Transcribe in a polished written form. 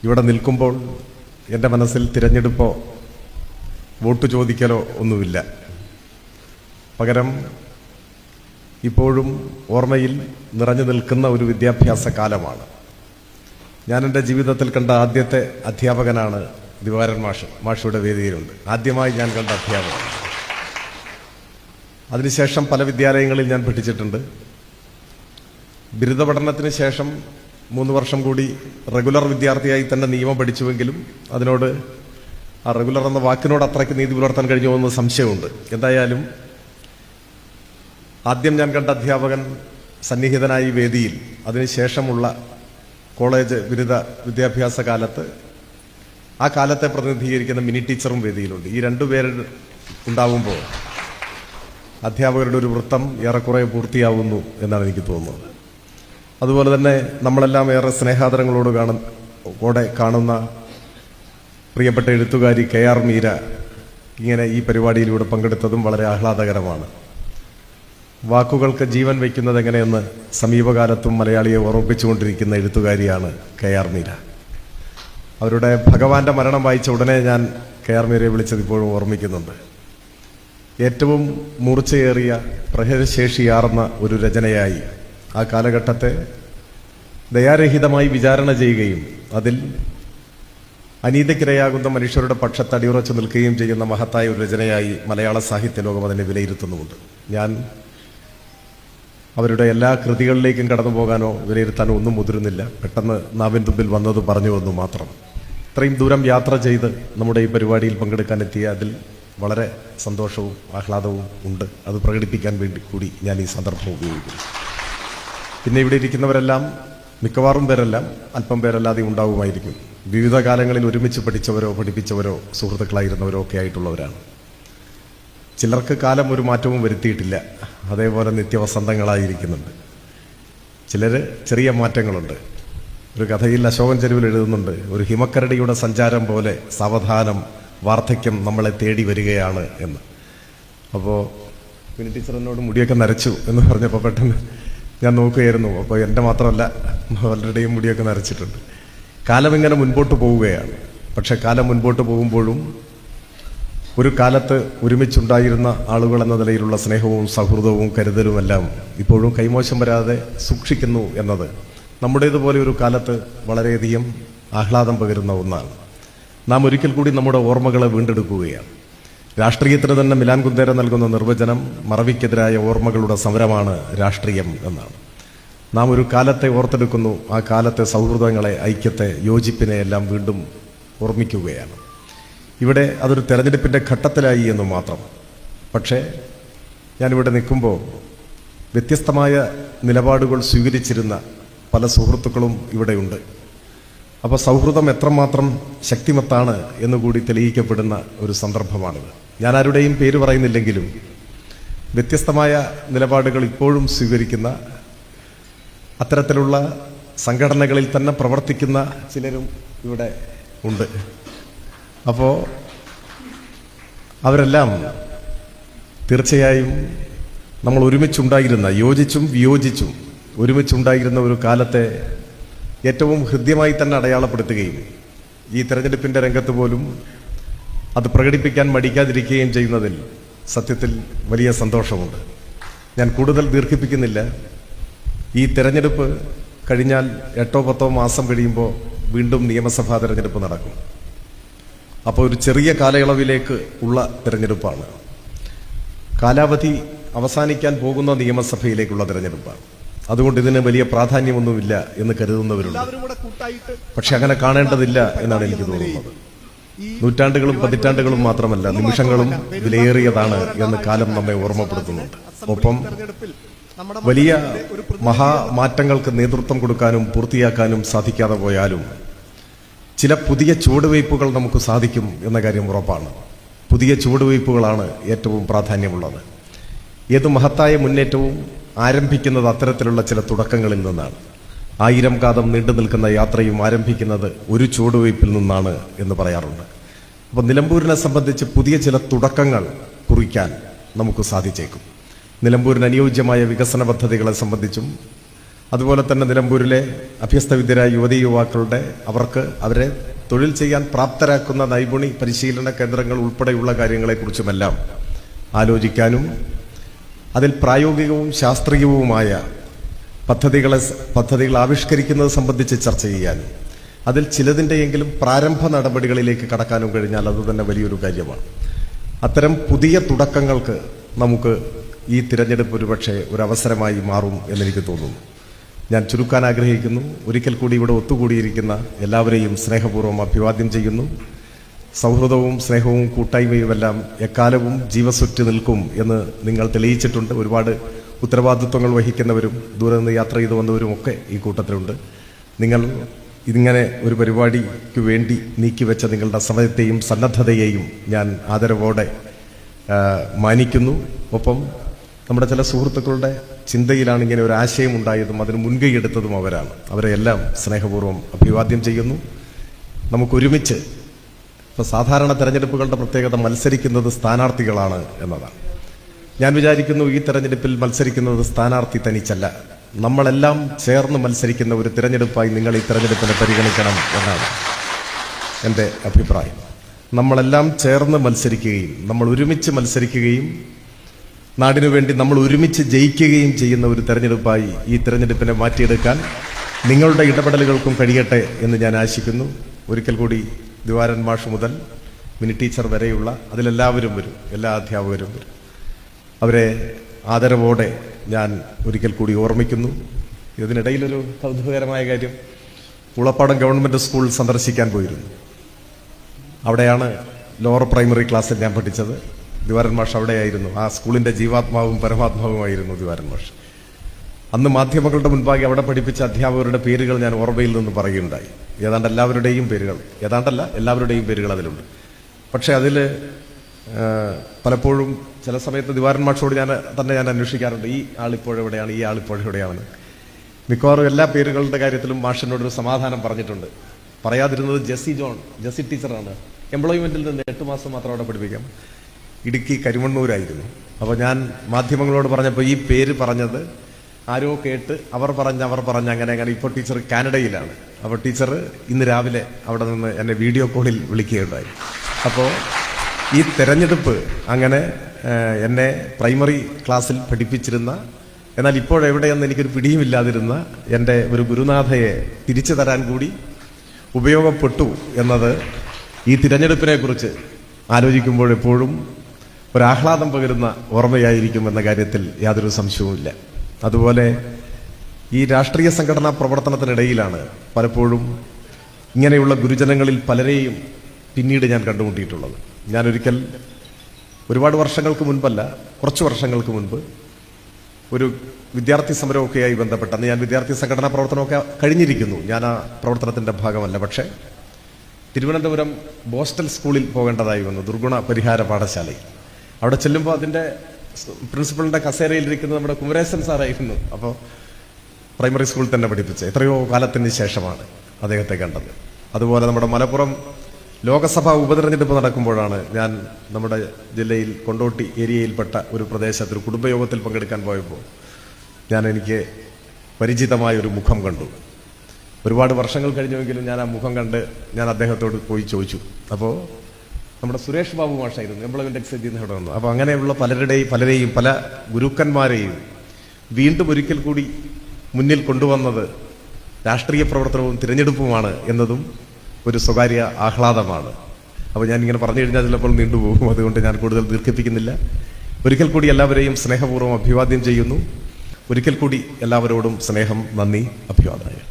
ഇവിടെ നിൽക്കുമ്പോൾ എൻ്റെ മനസ്സിൽ തിരഞ്ഞെടുപ്പോ വോട്ട് ചോദിക്കലോ ഒന്നുമില്ല. പകരം ഇപ്പോഴും ഓർമ്മയിൽ നിറഞ്ഞു നിൽക്കുന്ന ഒരു വിദ്യാഭ്യാസ കാലമാണ്. ഞാൻ എൻ്റെ ജീവിതത്തിൽ കണ്ട ആദ്യത്തെ അധ്യാപകനാണ് ദിവാരൻ മാഷിയുടെ വേദിയിലുണ്ട്. ആദ്യമായി ഞാൻ കണ്ട അധ്യാപകൻ. അതിനുശേഷം പല വിദ്യാലയങ്ങളിൽ ഞാൻ പഠിച്ചിട്ടുണ്ട്. ബിരുദ പഠനത്തിന് ശേഷം 3 വർഷം കൂടി റെഗുലർ വിദ്യാർത്ഥിയായി തന്നെ നിയമം പഠിച്ചുവെങ്കിലും അതിനോട് ആ റെഗുലർ എന്ന വാക്കിനോട് അത്രയ്ക്ക് നീതി പുലർത്താൻ കഴിഞ്ഞു എന്ന് സംശയമുണ്ട്. എന്തായാലും ആദ്യം ഞാൻ കണ്ട അധ്യാപകൻ സന്നിഹിതനായി വേദിയിൽ, അതിനുശേഷമുള്ള കോളേജ് ബിരുദ വിദ്യാഭ്യാസ കാലത്ത് ആ കാലത്തെ പ്രതിനിധീകരിക്കുന്ന മിനി ടീച്ചറും വേദിയിലുണ്ട്. ഈ 2 പേര് ഉണ്ടാവുമ്പോൾ അധ്യാപകരുടെ ഒരു വൃത്തം ഏറെക്കുറെ പൂർത്തിയാവുന്നു എന്നാണ് എനിക്ക് തോന്നുന്നത്. അതുപോലെ തന്നെ നമ്മളെല്ലാം ഏറെ സ്നേഹാദരങ്ങളോടെ കാണുന്ന പ്രിയപ്പെട്ട എഴുത്തുകാരി KR മീര ഇങ്ങനെ ഈ പരിപാടിയിലൂടെ പങ്കെടുത്തതും വളരെ ആഹ്ലാദകരമാണ്. വാക്കുകൾക്ക് ജീവൻ വയ്ക്കുന്നത് എങ്ങനെയെന്ന് സമീപകാലത്തും മലയാളിയെ ഓർമ്മിപ്പിച്ചുകൊണ്ടിരിക്കുന്ന എഴുത്തുകാരിയാണ് KR മീര. അവരുടെ ഭഗവാന്റെ മരണം വായിച്ച ഉടനെ ഞാൻ KR മീരയെ വിളിച്ചത് ഇപ്പോഴും ഓർമ്മിക്കുന്നുണ്ട്. ഏറ്റവും മൂർച്ചയേറിയ പ്രഹരശേഷിയാർന്ന ഒരു രചനയായി ആ കാലഘട്ടത്തെ ദയാരഹിതമായി വിചാരണ ചെയ്യുകയും അതിൽ അനീതിക്കിരയാകുന്ന മനുഷ്യരുടെ പക്ഷത്ത് അടിയുറച്ചു നിൽക്കുകയും ചെയ്യുന്ന മഹത്തായ ഒരു രചനയായി മലയാള സാഹിത്യ ലോകം അതിനെ വിലയിരുത്തുന്നുമുണ്ട്. ഞാൻ അവരുടെ എല്ലാ കൃതികളിലേക്കും കടന്നു പോകാനോ വിലയിരുത്താനോ ഒന്നും മുതിരുന്നില്ല. പെട്ടെന്ന് നാവിൻ തുമ്പിൽ വന്നത് പറഞ്ഞു വന്നു മാത്രം. ഇത്രയും ദൂരം യാത്ര ചെയ്ത് നമ്മുടെ ഈ പരിപാടിയിൽ പങ്കെടുക്കാനെത്തിയ അതിൽ വളരെ സന്തോഷവും ആഹ്ലാദവും ഉണ്ട്. അത് പ്രകടിപ്പിക്കാൻ വേണ്ടി കൂടി ഞാൻ ഈ സന്ദർഭം ഉപയോഗിക്കുന്നു. പിന്നെ ഇവിടെ ഇരിക്കുന്നവരെല്ലാം, മിക്കവാറും പേരെല്ലാം, അല്പം പേരല്ലാതെ ഉണ്ടാവുമായിരിക്കും, വിവിധ കാലങ്ങളിൽ ഒരുമിച്ച് പഠിച്ചവരോ പഠിപ്പിച്ചവരോ സുഹൃത്തുക്കളായിരുന്നവരോ ഒക്കെ ആയിട്ടുള്ളവരാണ്. ചിലർക്ക് കാലം ഒരു മാറ്റവും വരുത്തിയിട്ടില്ല, അതേപോലെ നിത്യവസന്തങ്ങളായിരിക്കുന്നുണ്ട്. ചിലർ ചെറിയ മാറ്റങ്ങളുണ്ട്. ഒരു കഥയിൽ അശോകൻ ചെരുവിൽ എഴുതുന്നുണ്ട്, ഒരു ഹിമക്കരടിയുടെ സഞ്ചാരം പോലെ സാവധാനം വാർദ്ധക്യം നമ്മളെ തേടി വരികയാണ് എന്ന്. അപ്പോൾ മിനി ടീച്ചർ എന്നോട് മുടിയൊക്കെ നരച്ചു എന്ന് പറഞ്ഞപ്പോൾ പെട്ടെന്ന് ഞാൻ നോക്കുകയായിരുന്നു. അപ്പോൾ എൻ്റെ മാത്രമല്ല, പലരുടെയും മുടിയൊക്കെ നരച്ചിട്ടുണ്ട്. കാലം ഇങ്ങനെ മുൻപോട്ട് പോവുകയാണ്. പക്ഷെ കാലം മുൻപോട്ട് പോകുമ്പോഴും ഒരു കാലത്ത് ഒരുമിച്ചുണ്ടായിരുന്ന ആളുകൾ എന്ന നിലയിലുള്ള സ്നേഹവും സൗഹൃദവും കരുതലുമെല്ലാം ഇപ്പോഴും കൈമോശം വരാതെ സൂക്ഷിക്കുന്നു എന്നത് നമ്മുടേതുപോലെ ഒരു കാലത്ത് വളരെയധികം ആഹ്ലാദം പകരുന്ന ഒന്നാണ്. നാം ഒരിക്കൽ കൂടി നമ്മുടെ ഓർമ്മകളെ വീണ്ടെടുക്കുകയാണ്. രാഷ്ട്രീയത്തിന് തന്നെ മിലാൻ കുന്ദേര നൽകുന്ന നിർവചനം മറവിക്കെതിരായ ഓർമ്മകളുടെ സമരമാണ് രാഷ്ട്രീയം എന്നാണ്. നാം ഒരു കാലത്തെ ഓർത്തെടുക്കുന്നു, ആ കാലത്തെ സൗഹൃദങ്ങളെ, ഐക്യത്തെ, യോജിപ്പിനെ എല്ലാം വീണ്ടും ഓർമ്മിക്കുകയാണ്. ഇവിടെ അതൊരു തെരഞ്ഞെടുപ്പിൻ്റെ ഘട്ടത്തിലായി എന്ന് മാത്രം. പക്ഷേ ഞാനിവിടെ നിൽക്കുമ്പോൾ വ്യത്യസ്തമായ നിലപാടുകൾ സ്വീകരിച്ചിരുന്ന പല സുഹൃത്തുക്കളും ഇവിടെയുണ്ട്. അപ്പോൾ സൗഹൃദം എത്രമാത്രം ശക്തിമത്താണ് എന്നുകൂടി തെളിയിക്കപ്പെടുന്ന ഒരു സന്ദർഭമാണിത്. ഞാൻ ആരുടെയും പേര് പറയുന്നില്ലെങ്കിലും വ്യത്യസ്തമായ നിലപാടുകൾ ഇപ്പോഴും സ്വീകരിക്കുന്ന, അത്തരത്തിലുള്ള സംഘടനകളിൽ തന്നെ പ്രവർത്തിക്കുന്ന ചിലരും ഇവിടെ ഉണ്ട്. അപ്പോൾ അവരെല്ലാം തീർച്ചയായും നമ്മൾ ഒരുമിച്ചുണ്ടായിരുന്ന, യോജിച്ചും വിയോജിച്ചും ഒരുമിച്ചുണ്ടായിരുന്ന ഒരു കാലത്തെ ഏറ്റവും ഹൃദ്യമായി തന്നെ അടയാളപ്പെടുത്തുകയും ഈ തെരഞ്ഞെടുപ്പിൻ്റെ രംഗത്ത് പോലും അത് പ്രകടിപ്പിക്കാൻ മടിക്കാതിരിക്കുകയും ചെയ്യുന്നതിൽ സത്യത്തിൽ വലിയ സന്തോഷമുണ്ട്. ഞാൻ കൂടുതൽ ദീർഘിപ്പിക്കുന്നില്ല. ഈ തെരഞ്ഞെടുപ്പ് കഴിഞ്ഞാൽ 8-10 മാസം കഴിയുമ്പോൾ വീണ്ടും നിയമസഭാ തെരഞ്ഞെടുപ്പ് നടക്കും. അപ്പോൾ ഒരു ചെറിയ കാലയളവിലേക്ക് ഉള്ള തെരഞ്ഞെടുപ്പാണ്. കാലാവധി അവസാനിക്കാൻ പോകുന്ന നിയമസഭയിലേക്കുള്ള തെരഞ്ഞെടുപ്പാണ്. അതുകൊണ്ട് ഇതിന് വലിയ പ്രാധാന്യമൊന്നുമില്ല എന്ന് കരുതുന്നവരുണ്ട്. പക്ഷെ അങ്ങനെ കാണേണ്ടതില്ല എന്നാണ് എനിക്ക് തോന്നുന്നത്. നൂറ്റാണ്ടുകളും പതിറ്റാണ്ടുകളും മാത്രമല്ല, നിമിഷങ്ങളും വിലയേറിയതാണ് എന്ന് കാലം നമ്മെ ഓർമ്മപ്പെടുത്തുന്നുണ്ട്. ഒപ്പം വലിയ മഹാമാറ്റങ്ങൾക്ക് നേതൃത്വം കൊടുക്കാനും പൂർത്തിയാക്കാനും സാധിക്കാതെ പോയാലും ചില പുതിയ ചുവടുവയ്പ്പുകൾ നമുക്ക് സാധിക്കും എന്ന കാര്യം ഉറപ്പാണ്. പുതിയ ചുവടുവയ്പ്പുകളാണ് ഏറ്റവും പ്രാധാന്യമുള്ളത്. ഏത് മഹത്തായ മുന്നേറ്റവും ആരംഭിക്കുന്നത് അത്തരത്തിലുള്ള ചില തുടക്കങ്ങളിൽ നിന്നാണ്. 1000 കാതം നീണ്ടു നിൽക്കുന്ന യാത്രയും ആരംഭിക്കുന്നത് ഒരു ചുവടുവയ്പ്പിൽ നിന്നാണ് എന്ന് പറയാറുണ്ട്. അപ്പോൾ നിലമ്പൂരിനെ സംബന്ധിച്ച് പുതിയ ചില തുടക്കങ്ങൾ കുറിക്കാൻ നമുക്ക് സാധിച്ചേക്കും. നിലമ്പൂരിന് അനുയോജ്യമായ വികസന പദ്ധതികളെ സംബന്ധിച്ചും അതുപോലെ തന്നെ നിലമ്പൂരിലെ അഭ്യസ്തവിദ്യരായ യുവതീ യുവാക്കളുടെ അവരെ തൊഴിൽ ചെയ്യാൻ പ്രാപ്തരാക്കുന്ന നൈപുണി പരിശീലന കേന്ദ്രങ്ങൾ ഉൾപ്പെടെയുള്ള കാര്യങ്ങളെക്കുറിച്ചുമെല്ലാം ആലോചിക്കാനും അതിൽ പ്രായോഗികവും ശാസ്ത്രീയവുമായ പദ്ധതികൾ ആവിഷ്കരിക്കുന്നത് സംബന്ധിച്ച് ചർച്ച ചെയ്യാനും അതിൽ ചിലതിൻ്റെയെങ്കിലും പ്രാരംഭ നടപടികളിലേക്ക് കടക്കാനും കഴിഞ്ഞാൽ അതുതന്നെ വലിയൊരു കാര്യമാണ്. അത്തരം പുതിയ തുടക്കങ്ങൾക്ക് നമുക്ക് ഈ തിരഞ്ഞെടുപ്പ് ഒരുപക്ഷെ ഒരു അവസരമായി മാറും എന്നെനിക്ക് തോന്നുന്നു. ഞാൻ ചുരുക്കാൻ ആഗ്രഹിക്കുന്നു. ഒരിക്കൽ കൂടി ഇവിടെ ഒത്തുകൂടിയിരിക്കുന്ന എല്ലാവരെയും സ്നേഹപൂർവ്വം അഭിവാദ്യം ചെയ്യുന്നു. സൗഹൃദവും സ്നേഹവും കൂട്ടായ്മയുമെല്ലാം എക്കാലവും ജീവസുറ്റ് നിൽക്കും എന്ന് നിങ്ങൾ തെളിയിച്ചിട്ടുണ്ട്. ഒരുപാട് ഉത്തരവാദിത്വങ്ങൾ വഹിക്കുന്നവരും ദൂരെ നിന്ന് യാത്ര ചെയ്തു വന്നവരും ഒക്കെ ഈ കൂട്ടത്തിലുണ്ട്. നിങ്ങൾ ഇതിങ്ങനെ ഒരു പരിപാടിക്ക് വേണ്ടി നീക്കിവെച്ച നിങ്ങളുടെ സമയത്തെയും സന്നദ്ധതയെയും ഞാൻ ആദരവോടെ മാനിക്കുന്നു. ഒപ്പം നമ്മുടെ ചില സുഹൃത്തുക്കളുടെ ചിന്തയിലാണ് ഇങ്ങനെ ഒരു ആശയം ഉണ്ടായതും അതിന് മുൻകൈ എടുത്തതും അവരാണ്. അവരെയെല്ലാം സ്നേഹപൂർവ്വം അഭിവാദ്യം ചെയ്യുന്നു. നമുക്കൊരുമിച്ച് ഇപ്പോൾ സാധാരണ തെരഞ്ഞെടുപ്പുകളുടെ പ്രത്യേകത മത്സരിക്കുന്നത് സ്ഥാനാർത്ഥികളാണ് എന്നതാണ്. ഞാൻ വിചാരിക്കുന്നു ഈ തെരഞ്ഞെടുപ്പിൽ മത്സരിക്കുന്നത് സ്ഥാനാർത്ഥി തനിച്ചല്ല, നമ്മളെല്ലാം ചേർന്ന് മത്സരിക്കുന്ന ഒരു തിരഞ്ഞെടുപ്പായി നിങ്ങൾ ഈ തെരഞ്ഞെടുപ്പിനെ പരിഗണിക്കണം എന്നാണ് എൻ്റെ അഭിപ്രായം. നമ്മളെല്ലാം ചേർന്ന് മത്സരിക്കുകയും നമ്മൾ ഒരുമിച്ച് മത്സരിക്കുകയും നാടിനു വേണ്ടി നമ്മൾ ഒരുമിച്ച് ജയിക്കുകയും ചെയ്യുന്ന ഒരു തെരഞ്ഞെടുപ്പായി ഈ തെരഞ്ഞെടുപ്പിനെ മാറ്റിയെടുക്കാൻ നിങ്ങളുടെ ഇടപെടലുകൾക്കും കഴിയട്ടെ എന്ന് ഞാൻ ആശിക്കുന്നു. ഒരിക്കൽ കൂടി ദിവാരൻ മാഷ് മുതൽ മിനി ടീച്ചർ വരെയുള്ള അതിലെല്ലാവരും വരും, എല്ലാ അധ്യാപകരും വരും. അവരെ ആദരവോടെ ഞാൻ ഒരിക്കൽ കൂടി ഓർമ്മിക്കുന്നു. ഇതിനിടയിലൊരു കൗതുകകരമായ കാര്യം, ഉളപ്പാടം ഗവൺമെൻറ് സ്കൂൾ സന്ദർശിക്കാൻ പോയിരുന്നു. അവിടെയാണ് ലോവർ പ്രൈമറി ക്ലാസ്സിൽ ഞാൻ പഠിച്ചത്. ദിവാരൻ മാഷ് അവിടെയായിരുന്നു. ആ സ്കൂളിൻ്റെ ജീവാത്മാവും പരമാത്മാവുമായിരുന്നു ദിവാരൻ മാഷ്. അന്ന് മാധ്യമങ്ങളുടെ മുൻപാകെ അവിടെ പഠിപ്പിച്ച അധ്യാപകരുടെ പേരുകൾ ഞാൻ ഓർമ്മയിൽ നിന്ന് പറയുകയുണ്ടായി. ഏതാണ്ട് എല്ലാവരുടെയും പേരുകൾ അതിലുണ്ട്. പക്ഷേ അതിൽ പലപ്പോഴും ചില സമയത്ത് ദിവാരൻ മാഷോട് ഞാൻ അന്വേഷിക്കാറുണ്ട്, ഈ ആളിപ്പോഴെവിടെയാണ്, ഈ ആളിപ്പോഴെവിടെയാണെന്ന്. മിക്കവാറും എല്ലാ പേരുകളുടെ കാര്യത്തിലും മാഷിനോടൊരു സമാധാനം പറഞ്ഞിട്ടുണ്ട്. പറയാതിരുന്നത് ജെസ്സി ടീച്ചറാണ്. എംപ്ലോയ്മെന്റിൽ നിന്ന് 8 മാസം മാത്രം അവിടെ പഠിപ്പിക്കാം. ഇടുക്കി കരിമണ്ണൂരായിരുന്നു. അപ്പോൾ ഞാൻ മാധ്യമങ്ങളോട് പറഞ്ഞപ്പോൾ ഈ പേര് പറഞ്ഞത് ആരോ കേട്ട് അവർ പറഞ്ഞ് അങ്ങനെ ഇപ്പോൾ ടീച്ചർ കാനഡയിലാണ്. അപ്പോൾ ടീച്ചർ ഇന്ന് രാവിലെ അവിടെ നിന്ന് എന്നെ വീഡിയോ കോളിൽ വിളിക്കുകയുണ്ടായി. അപ്പോൾ ഈ തെരഞ്ഞെടുപ്പ് അങ്ങനെ എന്നെ പ്രൈമറി ക്ലാസ്സിൽ പഠിപ്പിച്ചിരുന്ന, എന്നാൽ ഇപ്പോഴെവിടെയെന്ന് എനിക്കൊരു പിടിയുമില്ലാതിരുന്ന എൻ്റെ ഒരു ഗുരുനാഥയെ തിരിച്ചു തരാൻ കൂടി ഉപയോഗപ്പെട്ടു എന്നത് ഈ തിരഞ്ഞെടുപ്പിനെക്കുറിച്ച് ആലോചിക്കുമ്പോൾ എപ്പോഴും ഒരാഹ്ലാദം പകരുന്ന ഓർമ്മയായിരിക്കും എന്ന കാര്യത്തിൽ യാതൊരു സംശയവുമില്ല. അതുപോലെ ഈ രാഷ്ട്രീയ സംഘടനാ പ്രവർത്തനത്തിനിടയിലാണ് പലപ്പോഴും ഇങ്ങനെയുള്ള ഗുരുജനങ്ങളിൽ പലരെയും പിന്നീട് ഞാൻ കണ്ടുമുട്ടിയിട്ടുള്ളത്. ഞാനൊരിക്കൽ ഒരുപാട് വർഷങ്ങൾക്ക് മുൻപല്ല, കുറച്ച് വർഷങ്ങൾക്ക് മുൻപ് ഒരു വിദ്യാർത്ഥി സമരമൊക്കെയായി ബന്ധപ്പെട്ട്, അന്ന് ഞാൻ വിദ്യാർത്ഥി സംഘടനാ പ്രവർത്തനമൊക്കെ കഴിഞ്ഞിരിക്കുന്നു, ഞാൻ ആ പ്രവർത്തനത്തിൻ്റെ ഭാഗമല്ല. പക്ഷേ തിരുവനന്തപുരം ബോസ്റ്റൽ സ്കൂളിൽ പോകേണ്ടതായി വന്നു, ദുർഗുണ പരിഹാര പാഠശാലയിൽ. അവിടെ ചെല്ലുമ്പോൾ അതിൻ്റെ പ്രിൻസിപ്പളിൻ്റെ കസേരയിലിരിക്കുന്നത് നമ്മുടെ കുമരേശൻ സാറായിരുന്നു. അപ്പോൾ പ്രൈമറി സ്കൂളിൽ തന്നെ പഠിപ്പിച്ച എത്രയോ കാലത്തിന് ശേഷമാണ് അദ്ദേഹത്തെ കണ്ടത്. അതുപോലെ നമ്മുടെ മലപ്പുറം ലോകസഭാ ഉപതെരഞ്ഞെടുപ്പ് നടക്കുമ്പോഴാണ് ഞാൻ നമ്മുടെ ജില്ലയിൽ കൊണ്ടോട്ടി ഏരിയയിൽപ്പെട്ട ഒരു പ്രദേശത്ത് ഒരു കുടുംബയോഗത്തിൽ പങ്കെടുക്കാൻ പോയപ്പോൾ എനിക്ക് പരിചിതമായൊരു മുഖം കണ്ടു. ഒരുപാട് വർഷങ്ങൾ കഴിഞ്ഞുവെങ്കിലും ഞാൻ ആ മുഖം കണ്ട് ഞാൻ അദ്ദേഹത്തോട് പോയി ചോദിച്ചു. അപ്പോൾ നമ്മുടെ സുരേഷ് ബാബു മാഷായിരുന്നു, എംപ്ലോയ്മെന്റ് എക്സ്ചേഞ്ചിൽ നിന്ന് ഇവിടെ വന്നു. അപ്പോൾ അങ്ങനെയുള്ള പലരെയും പല ഗുരുക്കന്മാരെയും വീണ്ടും ഒരിക്കൽ കൂടി മുന്നിൽ കൊണ്ടുവന്നത് രാഷ്ട്രീയ പ്രവർത്തനവും തിരഞ്ഞെടുപ്പുമാണ് എന്നതും ഒരു സ്വകാര്യ ആഹ്ലാദമാണ്. അപ്പോൾ ഞാനിങ്ങനെ പറഞ്ഞു കഴിഞ്ഞാൽ ചിലപ്പോൾ നീണ്ടുപോകും, അതുകൊണ്ട് ഞാൻ കൂടുതൽ ദീർഘിപ്പിക്കുന്നില്ല. ഒരിക്കൽ കൂടി എല്ലാവരെയും സ്നേഹപൂർവ്വം അഭിവാദ്യം ചെയ്യുന്നു. ഒരിക്കൽ കൂടി എല്ലാവരോടും സ്നേഹം, നന്ദി, അഭിവാദനം.